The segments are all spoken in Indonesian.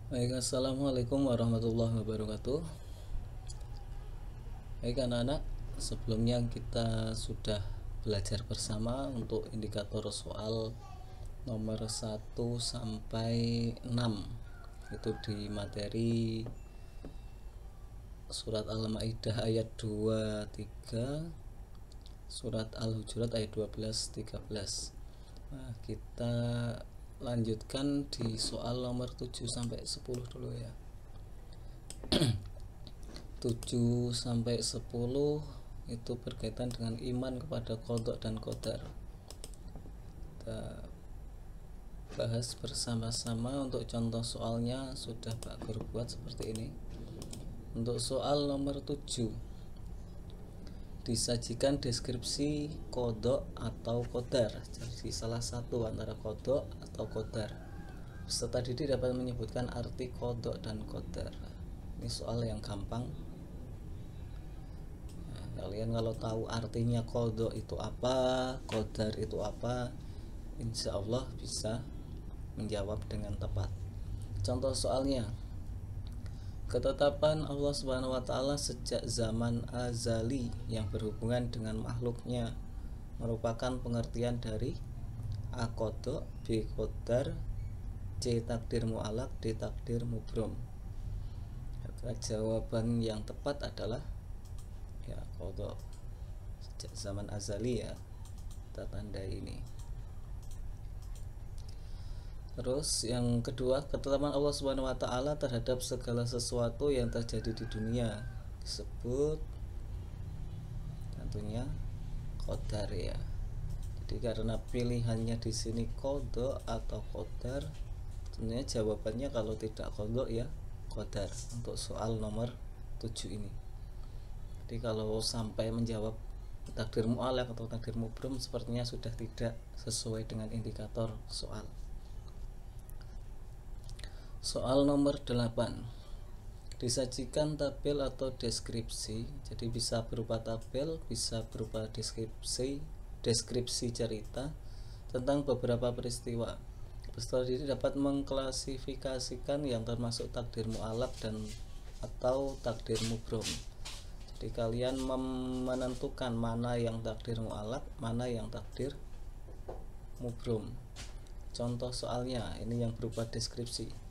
Baik, assalamualaikum warahmatullahi wabarakatuh. Baik anak-anak, sebelumnya kita sudah belajar bersama untuk indikator soal nomor 1 sampai 6. Itu di materi surat Al-Maidah ayat 23, surat Al-Hujurat ayat 12-13. Nah, kita lanjutkan di soal nomor 7 sampai 10 dulu ya. 7 sampai 10 itu berkaitan dengan iman kepada qada dan qadar. Kita bahas bersama-sama. Untuk contoh soalnya sudah Pak Guru buat seperti ini. Untuk soal nomor 7, disajikan deskripsi qada atau qadar. Jadi salah satu antara qada atau qadar. Peserta didik dapat menyebutkan arti qada dan qadar. Ini soal yang gampang. Kalian kalau tahu artinya qada itu apa, qadar itu apa, insya Allah bisa menjawab dengan tepat. Contoh soalnya, ketetapan Allah Subhanahu wa taala sejak zaman azali yang berhubungan dengan makhluknya merupakan pengertian dari A qada, B qadar, C takdir mu'alaq, D takdir mubrom. Maka jawaban yang tepat adalah ya qada, sejak zaman azali ya, kita tandai ini. Terus yang kedua, ketetapan Allah Subhanahu wa taala terhadap segala sesuatu yang terjadi di dunia disebut tentunya qadar ya. Jadi karena pilihannya di sini qada atau qadar, tentunya jawabannya kalau tidak qada ya qadar untuk soal nomor 7 ini. Jadi kalau sampai menjawab takdir mu'alaq atau takdir mubrom, sepertinya sudah tidak sesuai dengan indikator soal. Soal nomor 8, disajikan tabel atau deskripsi. Jadi bisa berupa tabel, bisa berupa deskripsi cerita tentang beberapa peristiwa. Peserta didik dapat mengklasifikasikan yang termasuk takdir mu'alaq dan atau takdir mubrom. Jadi kalian menentukan mana yang takdir mu'alaq, mana yang takdir mubrom. Contoh soalnya ini yang berupa deskripsi.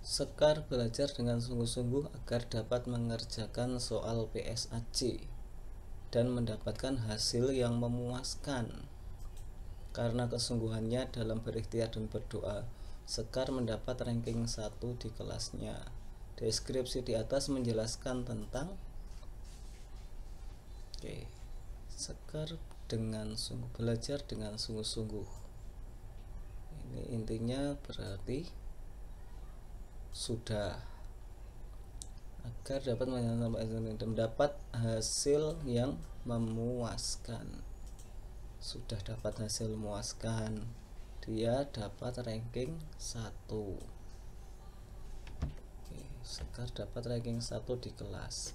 Sekar belajar dengan sungguh-sungguh agar dapat mengerjakan soal PSAC dan mendapatkan hasil yang memuaskan. Karena kesungguhannya dalam berikhtiar dan berdoa, Sekar mendapat ranking 1 di kelasnya. Deskripsi di atas menjelaskan tentang Sekar dengan belajar dengan sungguh-sungguh. Ini intinya berarti sudah agar dapat mendapat hasil yang memuaskan. Sudah dapat hasil memuaskan, dia dapat ranking 1. Sekar dapat ranking 1 di kelas.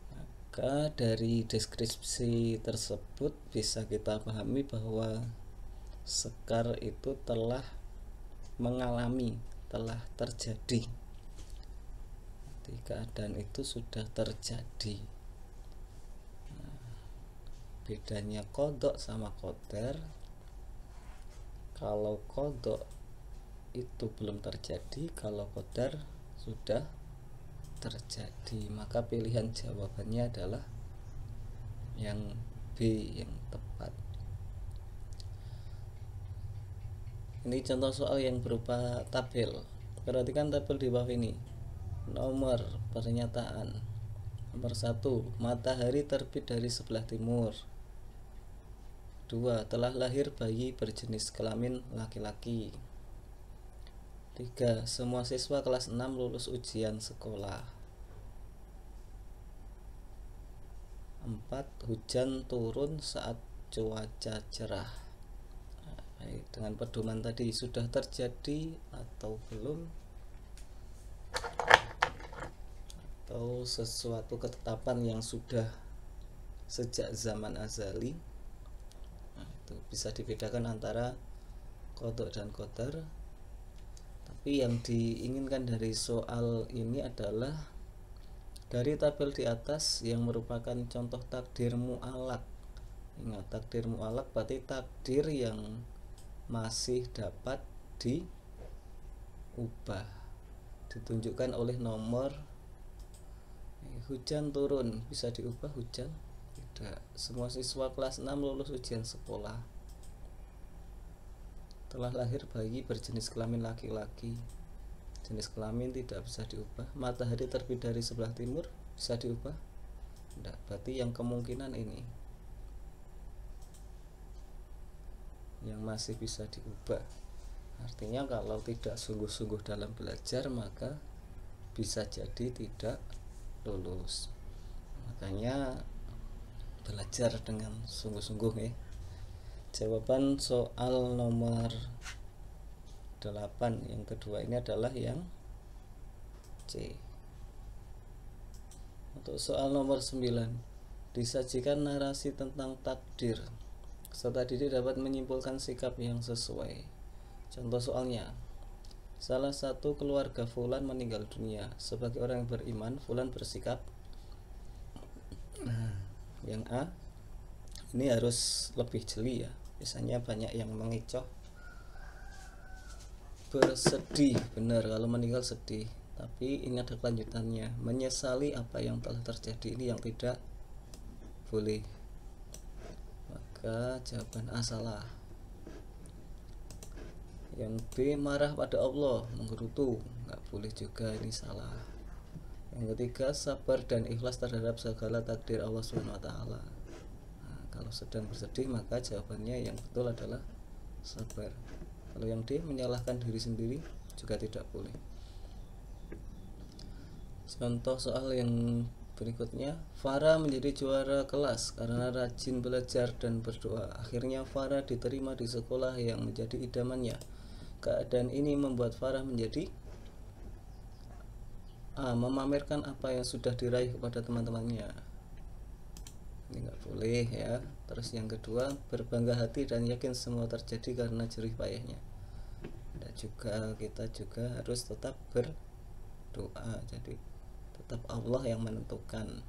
Maka dari deskripsi tersebut bisa kita pahami bahwa Sekar itu telah mengalami, telah terjadi. Keadaan itu sudah terjadi. Bedanya qada sama qadar, kalau qada itu belum terjadi, kalau qadar sudah terjadi. Maka pilihan jawabannya adalah yang B, yang tepat. Ini contoh soal yang berupa tabel. Perhatikan tabel di bawah ini. Nomor pernyataan. Nomor 1, matahari terbit dari sebelah timur. 2, telah lahir bayi berjenis kelamin laki-laki. 3, semua siswa kelas 6 lulus ujian sekolah. 4, hujan turun saat cuaca cerah. Dengan pedoman tadi, sudah terjadi atau belum, atau sesuatu ketetapan yang sudah sejak zaman azali. Itu bisa dibedakan antara qada dan qadar Tapi yang diinginkan dari soal ini adalah dari tabel di atas yang merupakan contoh takdir mu'alaq. Ingat, takdir mu'alaq berarti takdir yang masih dapat diubah, ditunjukkan oleh nomor. Hujan turun, bisa diubah hujan? Tidak. Semua siswa kelas 6 lulus ujian sekolah. Telah lahir bayi berjenis kelamin laki-laki, jenis kelamin tidak bisa diubah. Matahari terbit dari sebelah timur, bisa diubah? Tidak. Berarti yang kemungkinan ini yang masih bisa diubah. Artinya kalau tidak sungguh-sungguh dalam belajar, maka bisa jadi tidak lulus. Makanya belajar dengan sungguh-sungguh ya. Jawaban soal nomor 8 yang kedua ini adalah yang C. Untuk soal nomor 9, disajikan narasi tentang takdir. Peserta didik dapat menyimpulkan sikap yang sesuai. Contoh soalnya, salah satu keluarga Fulan meninggal dunia. Sebagai orang yang beriman, Fulan bersikap. Nah, yang A ini harus lebih jeli ya. Biasanya banyak yang mengecoh. Bersedih, benar, kalau meninggal sedih. Tapi ini ada kelanjutannya, menyesali apa yang telah terjadi. Ini yang tidak boleh. Maka jawaban A salah. Yang B marah pada Allah, menggerutu, nggak boleh juga, ini salah. Yang ketiga sabar dan ikhlas terhadap segala takdir Allah SWT. Nah, kalau sedang bersedih maka jawabannya yang betul adalah sabar. Kalau yang D menyalahkan diri sendiri juga tidak boleh. Contoh soal yang berikutnya, Farah menjadi juara kelas karena rajin belajar dan berdoa. Akhirnya Farah diterima di sekolah yang menjadi idamannya. Keadaan ini membuat Farah menjadi A. Memamerkan apa yang sudah diraih kepada teman-temannya. Ini nggak boleh ya. Terus yang kedua, berbangga hati dan yakin semua terjadi karena jerih payahnya. Dan juga kita juga harus tetap berdoa. Jadi tetap Allah yang menentukan.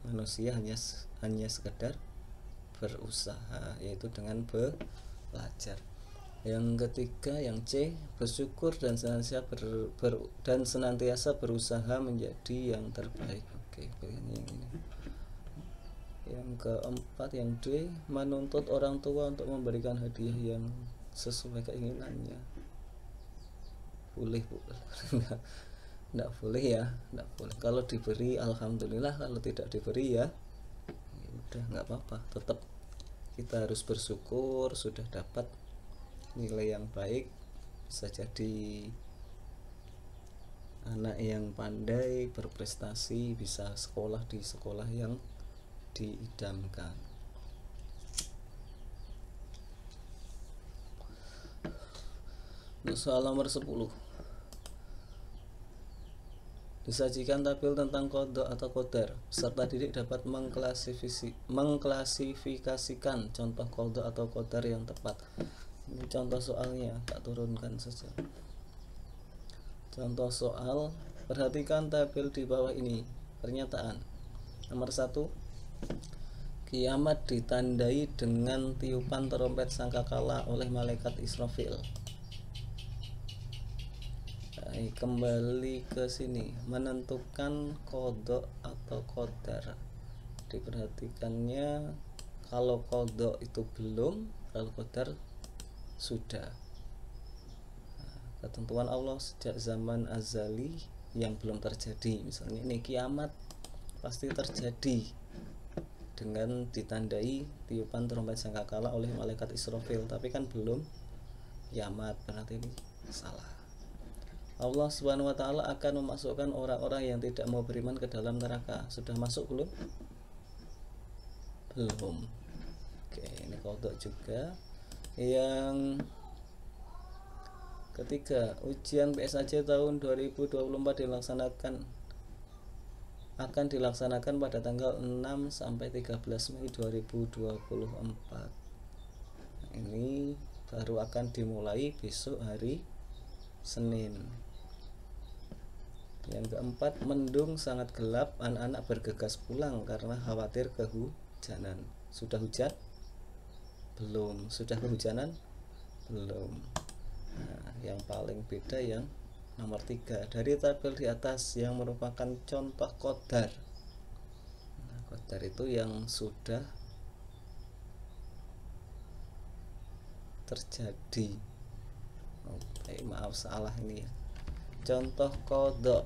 Manusia hanya sekedar berusaha, yaitu dengan belajar. Yang ketiga yang C, bersyukur dan senantiasa berusaha menjadi yang terbaik. Oke, ini. Yang keempat yang D, menuntut orang tua untuk memberikan hadiah yang sesuai keinginannya. Boleh bu? Nggak boleh ya, nggak boleh. Kalau diberi alhamdulillah, kalau tidak diberi ya udah nggak apa-apa. Tetap kita harus bersyukur sudah dapat nilai yang baik, bisa jadi anak yang pandai, berprestasi, bisa sekolah di sekolah yang diidamkan. Untuk soal nomor 10, disajikan tabel tentang kodok atau kodar. Peserta didik dapat mengklasifikasikan contoh kodok atau kodar yang tepat. Ini contoh soalnya, tak turunkan saja. Contoh soal, perhatikan tabel di bawah ini. Pernyataan nomor 1, kiamat ditandai dengan tiupan trompet sangkakala oleh malaikat Israfil. Kembali ke sini, menentukan kodok atau kodar. Diperhatikannya, kalau kodok itu belum, kalau kodar sudah. Ketentuan Allah sejak zaman azali yang belum terjadi. Misalnya ini kiamat pasti terjadi dengan ditandai tiupan trompet sangkakala oleh malaikat Israfil, tapi kan belum kiamat, berarti ini salah. Allah Subhanahu wa taala akan memasukkan orang-orang yang tidak mau beriman ke dalam neraka. Sudah masuk belum? Belum. Oke, ini kodok juga. Yang ketiga, ujian PSAJ tahun 2024 akan dilaksanakan pada tanggal 6 sampai 13 Mei 2024. Ini baru akan dimulai besok hari Senin. Yang keempat, mendung sangat gelap, anak-anak bergegas pulang karena khawatir kehujanan. Sudah hujan? Belum. Sudah kehujanan? Belum. Nah, yang paling beda yang nomor 3. Dari tabel di atas yang merupakan contoh qadar. Nah, qadar itu yang sudah terjadi. Maaf salah ini ya. Contoh kodok.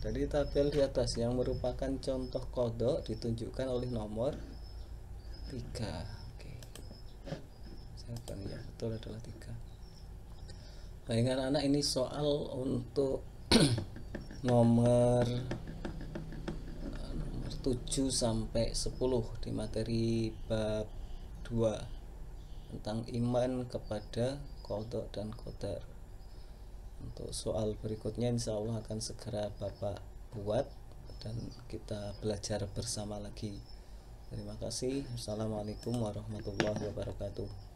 Dari tabel di atas yang merupakan contoh kodok ditunjukkan oleh nomor 3. Oke. Siapa ya? Betul adalah 3. Baik anak-anak, ini soal untuk nomor 7 sampai 10 di materi bab 2 tentang iman kepada qada dan qadar. Untuk soal berikutnya insya Allah akan segera Bapak buat dan kita belajar bersama lagi. Terima kasih. Assalamualaikum warahmatullahi wabarakatuh.